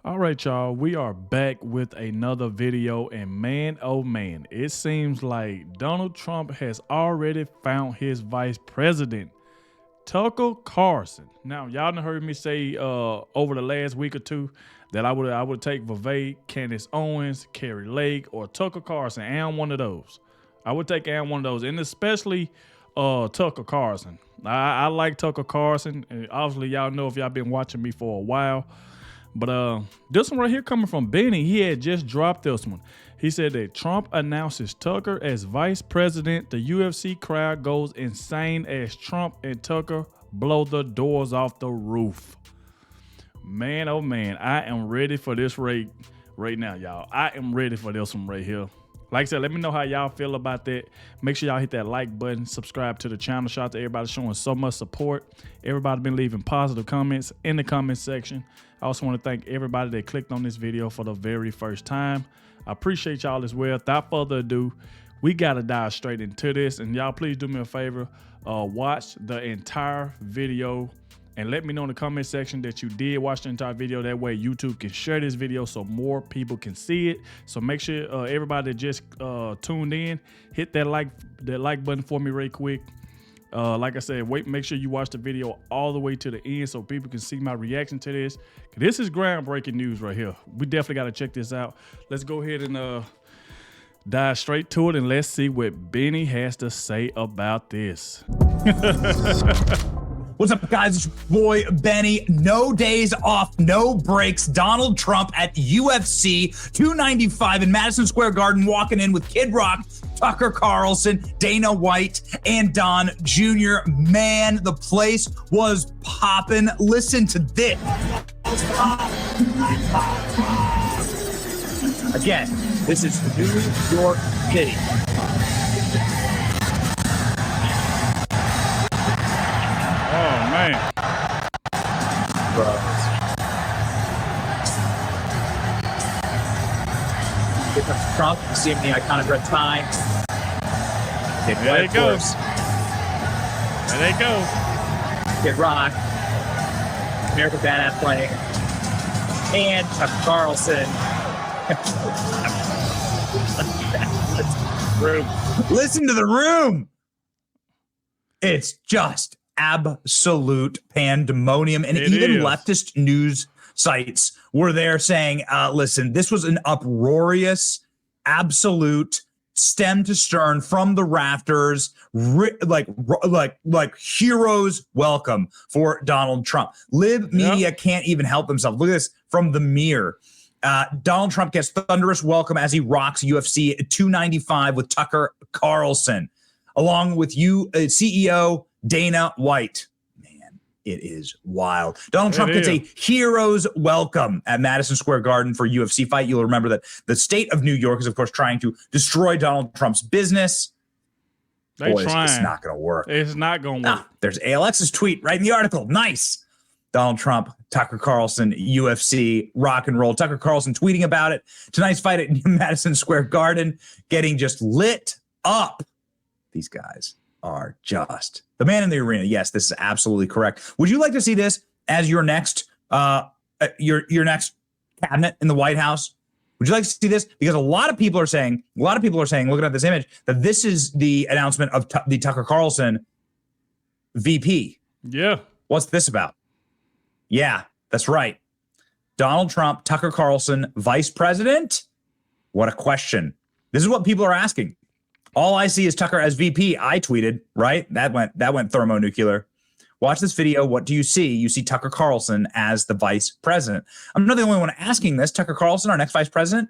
All right, y'all, we are back with another video, and man, oh man, it seems like Donald Trump has already found his vice president, Tucker Carlson. Now, y'all done heard me say over the last week or two that I would take Vivek, Candace Owens, Carrie Lake, or Tucker Carlson, and one of those. I would take and one of those, and especially Tucker Carlson. I like Tucker Carlson, and obviously y'all know if y'all been watching me for a while. But this one right here coming from Benny, he had just dropped this one. He said that Trump announces Tucker as vice president. The UFC crowd goes insane as Trump and Tucker blow the doors off the roof. Man, oh man, I am ready for this right now, y'all. I am ready for this one right here. Like I said, let me know how y'all feel about that. Make sure y'all hit that like button, subscribe to the channel. Shout out to everybody showing so much support. Everybody been leaving positive comments in the comment section. I also want to thank everybody that clicked on this video for the very first time. I appreciate y'all as well. Without further ado, we got to dive straight into this. And y'all please do me a favor, watch the entire video and let me know in the comment section that you did watch the entire video. That way YouTube can share this video so more people can see it. So make sure everybody that just tuned in, hit that like button for me real quick. Like I said, make sure you watch the video all the way to the end so people can see my reaction to this. This is groundbreaking news right here. We definitely got to check this out. Let's go ahead and dive straight to it, and let's see what Benny has to say about this. What's up, guys? It's your boy Benny. No days off, no breaks. Donald Trump at UFC 295 in Madison Square Garden, walking in with Kid Rock, Tucker Carlson, Dana White, and Don Jr. Man, the place was popping. Listen to this. Again, this is New York City. Oh, man. Here comes Trump. You see him in the iconic red tie. There they go. There they go. Kid Rock. American Badass playing. And Tucker Carlson. Listen to the room. It's just absolute pandemonium. And even leftist news sites were there saying, listen, this was an uproarious, absolute stem to stern from the rafters, like heroes welcome for Donald Trump. Lib media can't even help themselves. Look at this from the Mirror. Donald Trump gets thunderous welcome as he rocks UFC 295 with Tucker Carlson, along with CEO Dana White. Man, it is wild. Donald Trump gets a hero's welcome at Madison Square Garden for UFC fight. You'll remember that the state of New York is, of course, trying to destroy Donald Trump's business. Boy, it's not going to work. It's not going to work. There's ALX's tweet right in the article. Nice. Donald Trump, Tucker Carlson, UFC, rock and roll. Tucker Carlson tweeting about it. Tonight's fight at Madison Square Garden, getting just lit up. These guys are just the man in the arena. Yes, this is absolutely correct. Would you like to see this as your next your next cabinet in the White House? Would you like to see this? Because a lot of people are saying, looking at this image, that this is the announcement of the Tucker Carlson VP. Yeah. What's this about? Yeah, that's right. Donald Trump, Tucker Carlson, vice president? What a question. This is what people are asking. All I see is Tucker as VP. I tweeted, right? That went thermonuclear. Watch this video. What do you see? You see Tucker Carlson as the vice president. I'm not the only one asking this. Tucker Carlson, our next vice president.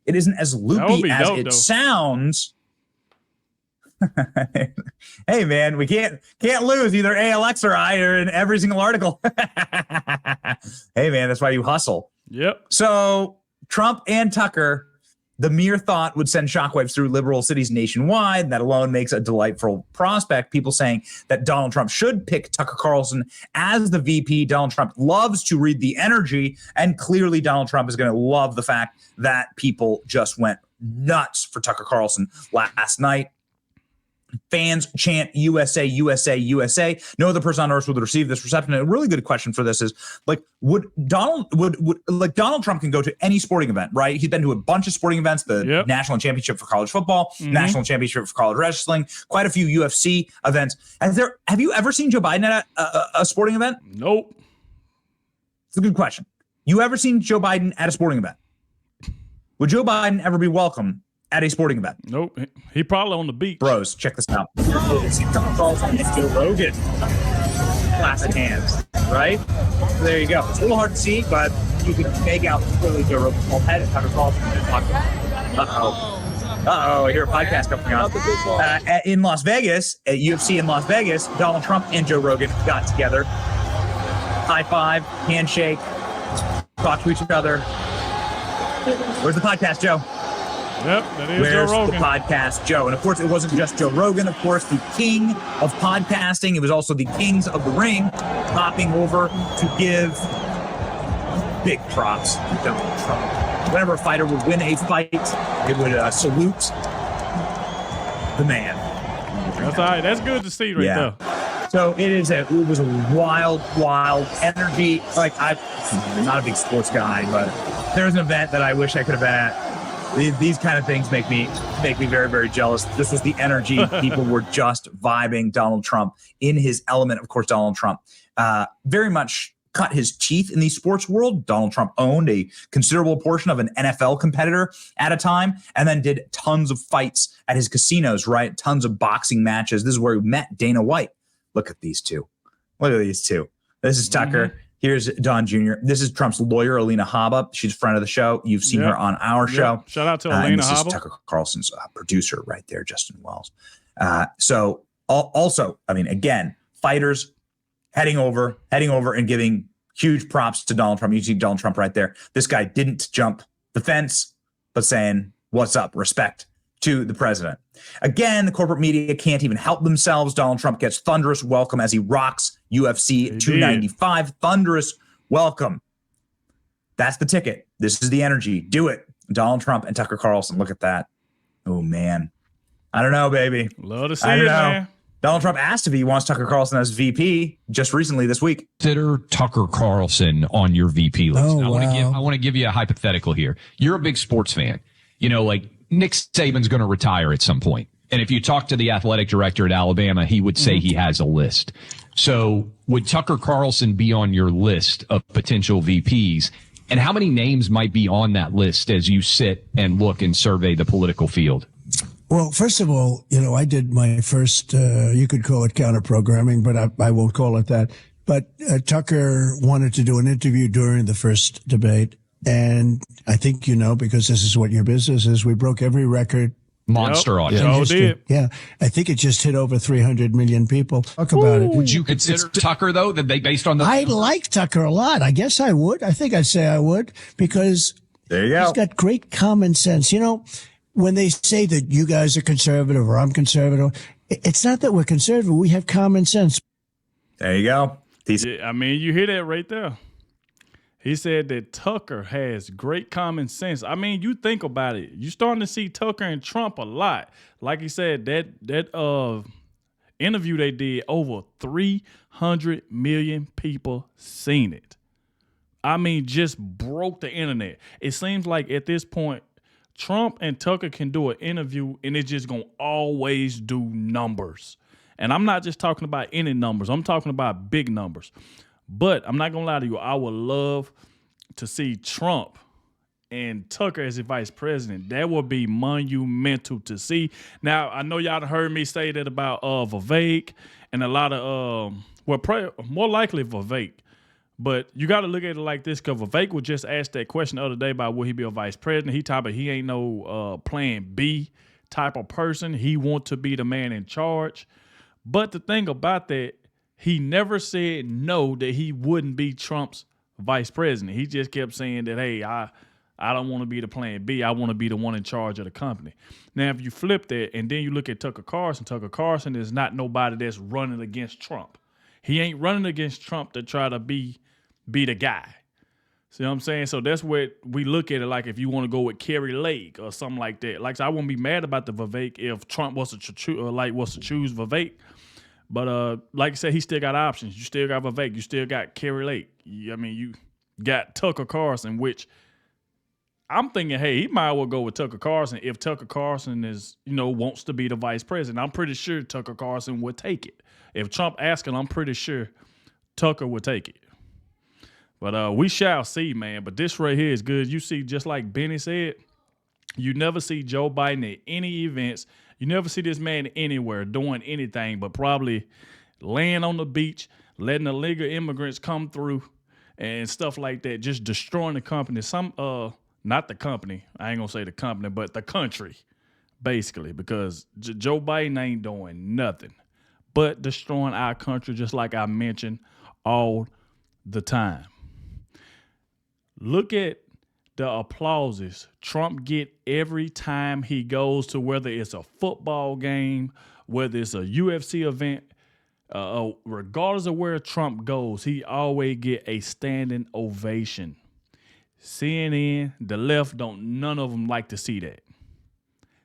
It isn't as loopy as it sounds. Hey man, we can't lose. Either ALX or I are in every single article. Hey man, that's why you hustle. Yep. So Trump and Tucker, the mere thought would send shockwaves through liberal cities nationwide. That alone makes a delightful prospect. People saying that Donald Trump should pick Tucker Carlson as the VP. Donald Trump loves to read the energy, and clearly Donald Trump is going to love the fact that people just went nuts for Tucker Carlson last night. Fans chant USA, USA, USA. No other person on earth would receive this reception. And a really good question for this is like, would Donald Trump can go to any sporting event, right? He's been to a bunch of sporting events, the national championship for college football, national championship for college wrestling, quite a few UFC events. Have you ever seen Joe Biden at a sporting event? Nope. It's a good question. You ever seen Joe Biden at a sporting event? Would Joe Biden ever be welcome at a sporting event? Nope. He probably on the beach. Bros, check this out. Carlson and Joe Rogan. Classic hands, right? There you go. It's a little hard to see, but you can make out clearly Joe Rogan's whole head and Tucker Carlson. I hear a podcast coming on. In Las Vegas, at UFC in Las Vegas, Donald Trump and Joe Rogan got together. High five, handshake, talk to each other. Where's the podcast, Joe? Yep, that is Where's Joe Rogan. the podcast, Joe? And of course, it wasn't just Joe Rogan. Of course, the king of podcasting. It was also the kings of the ring hopping over to give big props to Donald Trump. Whenever a fighter would win a fight, it would salute the man. That's all right. That's good to see there. So it was a wild energy. Like I'm not a big sports guy, but there's an event that I wish I could have been at. These kind of things make me very, very jealous. This was the energy. People were just vibing Donald Trump in his element. Of course, Donald Trump very much cut his teeth in the sports world. Donald Trump owned a considerable portion of an NFL competitor at a time and then did tons of fights at his casinos, right? Tons of boxing matches. This is where he met Dana White. Look at these two. Look at these two. This is Tucker. Here's Don Jr. This is Trump's lawyer, Alina Habba. She's a friend of the show. You've seen her on our show. Shout out to Alina Habba. This is Tucker Carlson's producer right there, Justin Wells. So also, I mean, again, fighters heading over and giving huge props to Donald Trump. You see Donald Trump right there. This guy didn't jump the fence, but saying, what's up? Respect to the president. Again, the corporate media can't even help themselves. Donald Trump gets thunderous welcome as he rocks UFC 295. Thunderous welcome. That's the ticket. This is the energy. Do it. Donald Trump and Tucker Carlson. Look at that. Oh, man. I don't know, baby. Love to see it, man. Donald Trump asked if he wants Tucker Carlson as VP just recently this week. Consider Tucker Carlson on your VP list. Oh, I want to give you a hypothetical here. You're a big sports fan. You know, like Nick Saban's going to retire at some point. And if you talk to the athletic director at Alabama, he would say he has a list. So would Tucker Carlson be on your list of potential VPs? And how many names might be on that list as you sit and look and survey the political field? Well, first of all, you know, I did my first, you could call it counter programming, but I won't call it that. But Tucker wanted to do an interview during the first debate. And I think, you know, because this is what your business is, we broke every record. Monster audience. Did. Yeah. I think it just hit over 300 million people. Talk about it. Would you consider Tucker, though, that they based on the... I like Tucker a lot. I guess I would. I think I'd say I would because there you go. He's got great common sense. You know, when they say that you guys are conservative or I'm conservative, it's not that we're conservative. We have common sense. There you go. I mean, you hear that right there. He said that Tucker has great common sense. I mean, you think about it. You're starting to see Tucker and Trump a lot. Like he said, that interview they did, over 300 million people seen it. I mean, just broke the internet. It seems like at this point, Trump and Tucker can do an interview and it's just going to always do numbers. And I'm not just talking about any numbers. I'm talking about big numbers. But I'm not going to lie to you. I would love to see Trump and Tucker as the vice president. That would be monumental to see. Now, I know y'all heard me say that about Vivek and a lot of, more likely Vivek. But you got to look at it like this, because Vivek was just asked that question the other day about will he be a vice president. He talked about he ain't no plan B type of person. He want to be the man in charge. But the thing about that, he never said no that he wouldn't be Trump's vice president. He just kept saying that, hey, I don't want to be the plan B. I want to be the one in charge of the company. Now, if you flip that and then you look at Tucker Carlson is not nobody that's running against Trump. He ain't running against Trump to try to be the guy. See what I'm saying? So that's what we look at it like if you want to go with Kerry Lake or something like that. Like, so I wouldn't be mad about the Vivek if Trump was to choose Vivek. But like I said, he still got options. You still got Vivek. You still got Kerry Lake. You got Tucker Carlson, which I'm thinking, hey, he might well go with Tucker Carlson if Tucker Carlson wants to be the vice president. I'm pretty sure Tucker Carlson would take it. If Trump asking, I'm pretty sure Tucker would take it. But we shall see, man. But this right here is good. You see, just like Benny said, you never see Joe Biden at any events. You never see this man anywhere doing anything but probably laying on the beach, letting the illegal immigrants come through and stuff like that, just destroying the company. Not the company. I ain't going to say the company, but the country, basically, because Joe Biden ain't doing nothing but destroying our country, just like I mentioned all the time. Look at the applauses Trump get every time he goes to, whether it's a football game, whether it's a UFC event, regardless of where Trump goes, he always get a standing ovation. CNN, the left, none of them like to see that.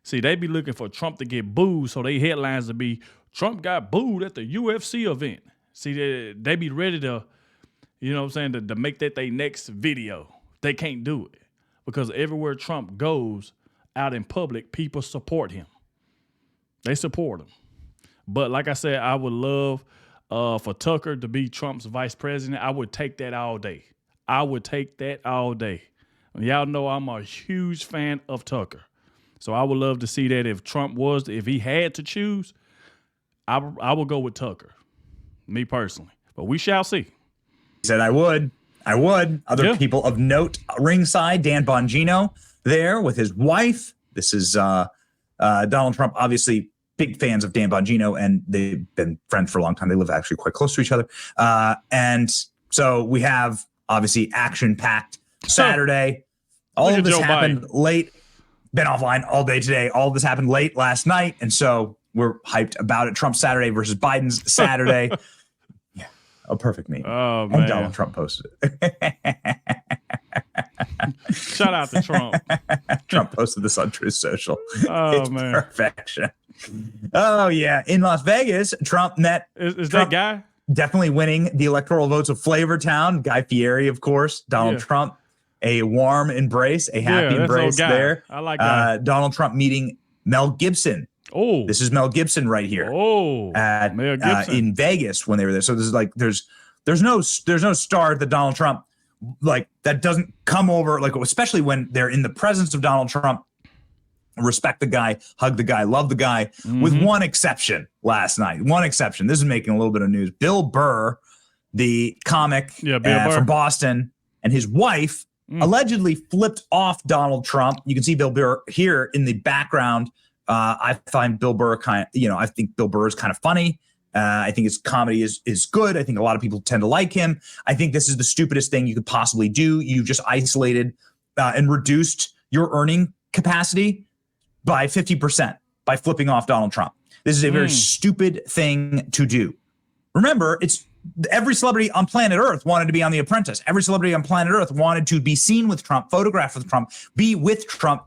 See, they be looking for Trump to get booed, so they headlines to be, Trump got booed at the UFC event. See, they be ready to, to make that their next video. They can't do it because everywhere Trump goes out in public, people support him. They support him. But like I said, I would love for Tucker to be Trump's vice president. I would take that all day. Y'all know I'm a huge fan of Tucker. So I would love to see that if he had to choose, I would go with Tucker, me personally. But we shall see. He said I would. Other people of note ringside, Dan Bongino there with his wife. This is Donald Trump, obviously big fans of Dan Bongino, and they've been friends for a long time. They live actually quite close to each other. And so we have obviously action-packed Saturday. All of this happened late. Been offline all day today. All of this happened late last night, and so we're hyped about it. Trump Saturday versus Biden's Saturday. Yeah, a perfect meme. Oh, man. And Donald Trump posted it. Shout out to Trump. Trump posted this on Truth Social. Oh, it's man. Perfection. Oh, yeah. In Las Vegas, Trump met... Is that guy? Definitely winning the electoral votes of Flavortown. Guy Fieri, of course. Donald Trump. A warm embrace, a happy embrace there. I like that. Donald Trump meeting Mel Gibson. Oh, this is Mel Gibson right here. Oh, Mel Gibson in Vegas when they were there. So this is like there's no star that Donald Trump that doesn't come over especially when they're in the presence of Donald Trump. Respect the guy, hug the guy, love the guy. With one exception last night. One exception. This is making a little bit of news. Bill Burr, the comic from Boston, and his wife. Allegedly flipped off Donald Trump. You can see Bill Burr here in the background. I find Bill Burr I think Bill Burr is kind of funny. I think his comedy is good. I think a lot of people tend to like him. I think this is the stupidest thing you could possibly do. You just isolated and reduced your earning capacity by 50% by flipping off Donald Trump. This is a very stupid thing to do. Remember, every celebrity on planet Earth wanted to be on The Apprentice. Every celebrity on planet Earth wanted to be seen with Trump, photographed with Trump, be with Trump.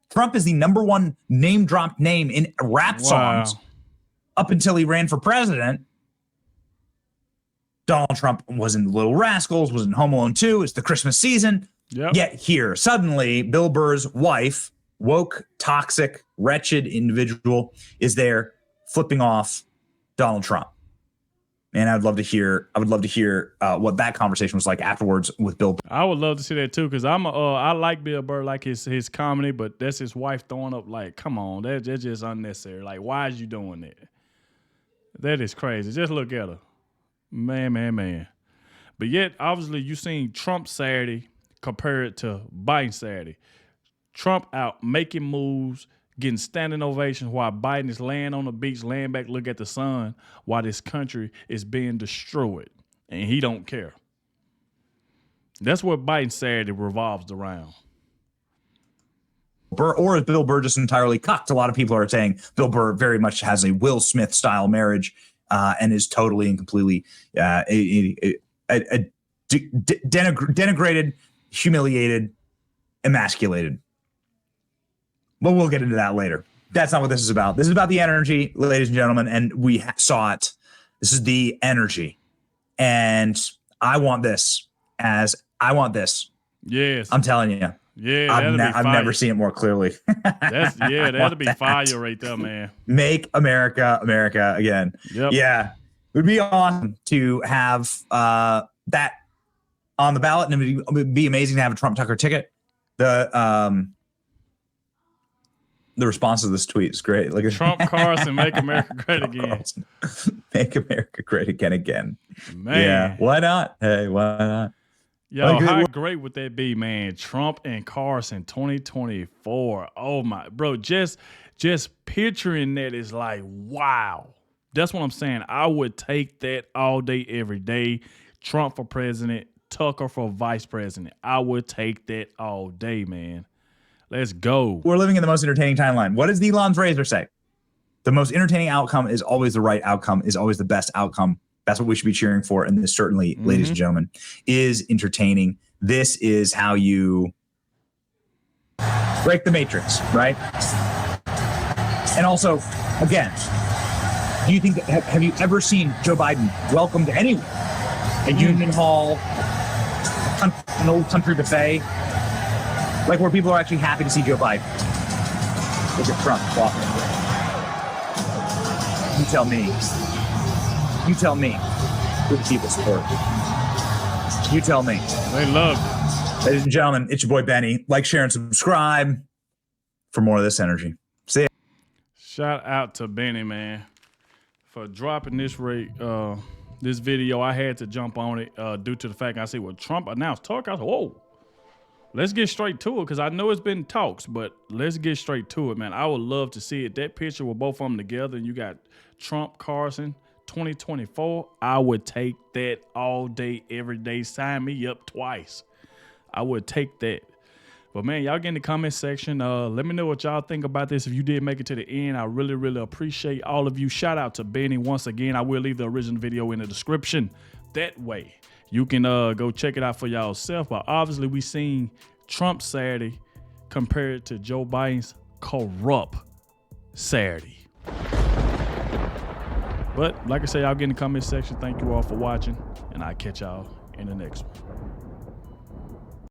Trump is the number one name-dropped name in rap songs up until he ran for president. Donald Trump was in Little Rascals, was in Home Alone 2. It's the Christmas season. Yep. Yet here, suddenly, Bill Burr's wife, woke, toxic, wretched individual, is there flipping off Donald Trump. And I would love to hear what that conversation was like afterwards with Bill Burr. I would love to see that too, because I like Bill Burr, like his comedy, but that's his wife throwing up. Like, come on, that's just unnecessary. Like, why is you doing that? That is crazy. Just look at her, man. But yet, obviously, you seen Trump Saturday compared to Biden Saturday. Trump out making moves, getting standing ovations while Biden is laying on the beach, laying back, look at the sun while this country is being destroyed. And he don't care. That's what Biden Saturday revolves around. Burr, or is Bill Burr just entirely cucked? A lot of people are saying Bill Burr very much has a Will Smith style marriage and is totally and completely a denigrated, humiliated, emasculated. But we'll get into that later. That's not what this is about. This is about the energy, ladies and gentlemen, and we saw it. This is the energy. And I want this. Yes. I'm telling you. Yeah, I've never seen it more clearly. That'll be fire right there, man. Make America again. Yep. Yeah. It would be awesome to have that on the ballot, and it would be amazing to have a Trump Tucker ticket. The response to this tweet is great. Look at Trump, Carlson, make America great again. Make America great again. Man. Yeah, why not? Hey, why not? Yo, how great would that be, man? Trump and Carlson 2024. Oh my, bro, just picturing that is like, wow. That's what I'm saying. I would take that all day, every day. Trump for president, Tucker for vice president. I would take that all day, man. Let's go. We're living in the most entertaining timeline. What does Elon's razor say? The most entertaining outcome is always the right outcome, is always the best outcome. That's what we should be cheering for. And this certainly, ladies and gentlemen, is entertaining. This is how you break the matrix, right? And also, again, do you think, have you ever seen Joe Biden welcomed anywhere? A Union Hall, an old country buffet? Like where people are actually happy to see Joe Biden. Look at Trump walking. You tell me who the people support. You tell me. They love it. Ladies and gentlemen, it's your boy Benny. Like, share, and subscribe for more of this energy. See ya. Shout out to Benny, man, for dropping this this video. I had to jump on it due to the fact I see what Trump announced. I said, whoa. Let's get straight to it because I know it's been talks, but let's get straight to it, man. I would love to see it. That picture with both of them together, and you got Trump, Carlson, 2024. I would take that all day, every day. Sign me up twice. I would take that. But, man, y'all get in the comment section. Let me know what y'all think about this. If you did make it to the end, I really, really appreciate all of you. Shout out to Benny once again. I will leave the original video in the description. That way, you can go check it out for yourself. But obviously, we seen Trump Saturday compared to Joe Biden's corrupt Saturday. But like I say, y'all get in the comment section. Thank you all for watching, and I'll catch y'all in the next one.